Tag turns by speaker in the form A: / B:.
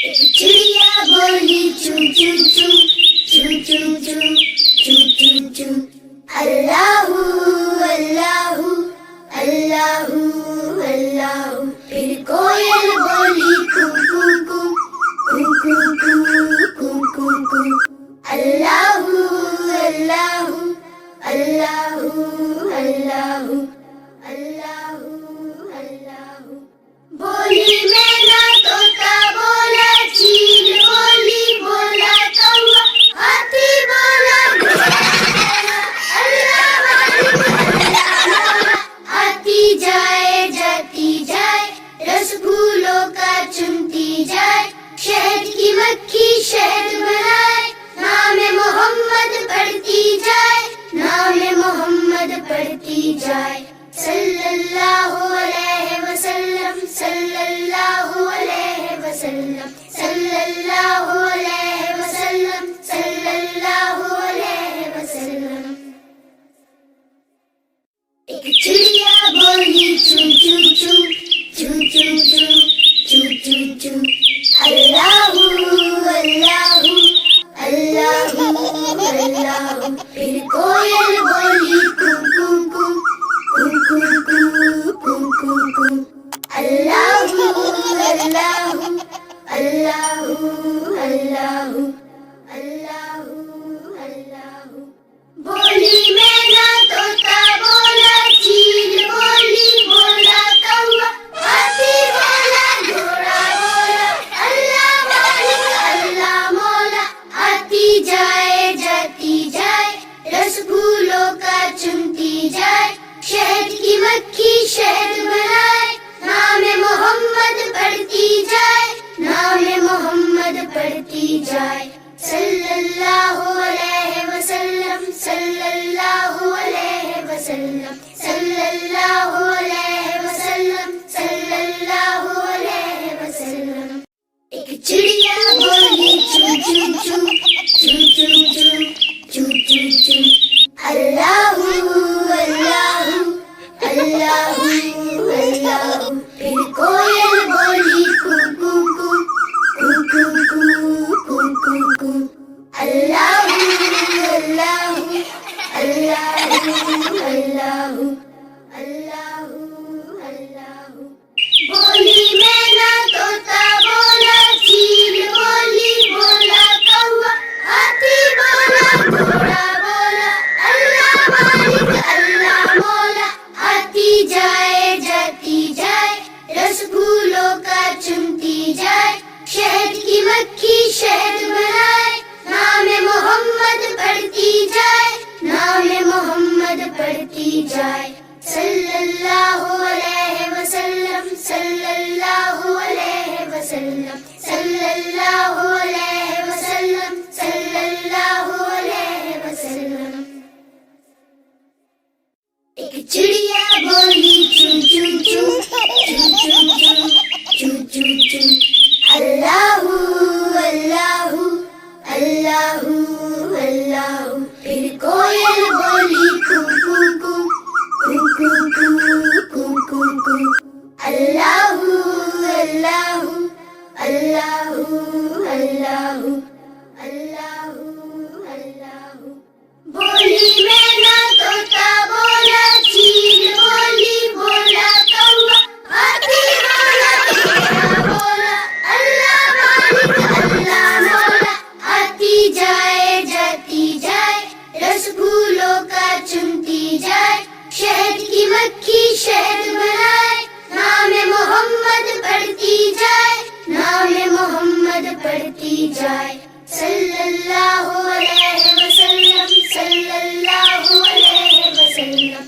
A: ایک چڑیا بولی چو چو چو چو چو چو چو چو چو اللہ اللہ اللہ اللہ. پھر کوئل بولی کو کو کو کو کو کو کو کو اللہ اللہ اللہ اللہ اللہ اللہ. بولی مینا طوطا بولا چیل بولی بولا کوا ہاتھی بولا اللہ آتی جائے جاتی جائے رس پھولوں کا چنتی جائے شہد کی مکھی شہد بنائے نام محمد پڑھتی جائے نام محمد پڑھتی جائے صلی اللہ علیہ وسلم صلی اللہ علیہ وسلم صلی اللہ علیہ وسلم صلی اللہ علیہ وسلم. ایک چڑیا بولی چو چو چو چو چو چو چو چو چو اللہ اللہ اللہ اللہ. پھر کوئل بولی کو کو کو کو کو کو کو کو کو اللہ اللہ اللہ اللہ اللہ اللہ. بولی مینا طوطا بولا چیل بولی بولا کوا ہاتھی بولا گھوڑا بولا اللہ مالک اللہ مولا. آتی جائے جاتی جائے رس پھولوں کا چنتی جائے شہد کی مکھی شہد بنائے نام محمد پڑھتی جائے نام محمد پڑھتی جائے صلی اللہ علیہ وسلم صلی اللہ علیہ وسلم صلی اللہ علیہ وسلم صلی اللہ علیہ وسلم. ایک چڑیا بولی چو چو چو چو چو چو چو چو چو اللہ اللہ اللہ اللہ. پھر کوئل بولی کو کو کو کو کو کو کو کو کو اللہ اللہ اللہ اللہ اللہ اللہ. بولی مینا طوطا بولا چیل بولی بولا کوا ہاتھی بولا گھوڑا بولا اللہ مالک اللہ مولا. آتی جائے جاتی جائے رس پھولوں کا چنتی جائے شہد کی مکھی شہد بنائے نام محمد پڑھتی جائے نام محمد پڑھتی جائے صلی اللہ علیہ وسلم صلی اللہ علیہ وسلم صلی اللہ علیہ وسلم صلی اللہ علیہ وسلم. ایک چڑیا بولی چو چو چو چو چو چو چو چو چو اللہ اللہ اللہ اللہ. پھر کوئل بولی کو کو کو کو کو کو کو کو کو اللہ اللہ اللہ اللہ اللہ اللہ. بولی مینا طوطا بولا چیل بولی بولا کوا ہاتھی بولا گھوڑا بولا اللہ مالک اللہ مولا. آتی جائے جاتی جائے رس پھولوں کا چنتی جائے شہد کی مکھی شہد بنائے نام محمد پڑھتی جائے نام محمد پڑھتی جائے صلی اللہ علیہ وسلم صلی اللہ علیہ وسلم.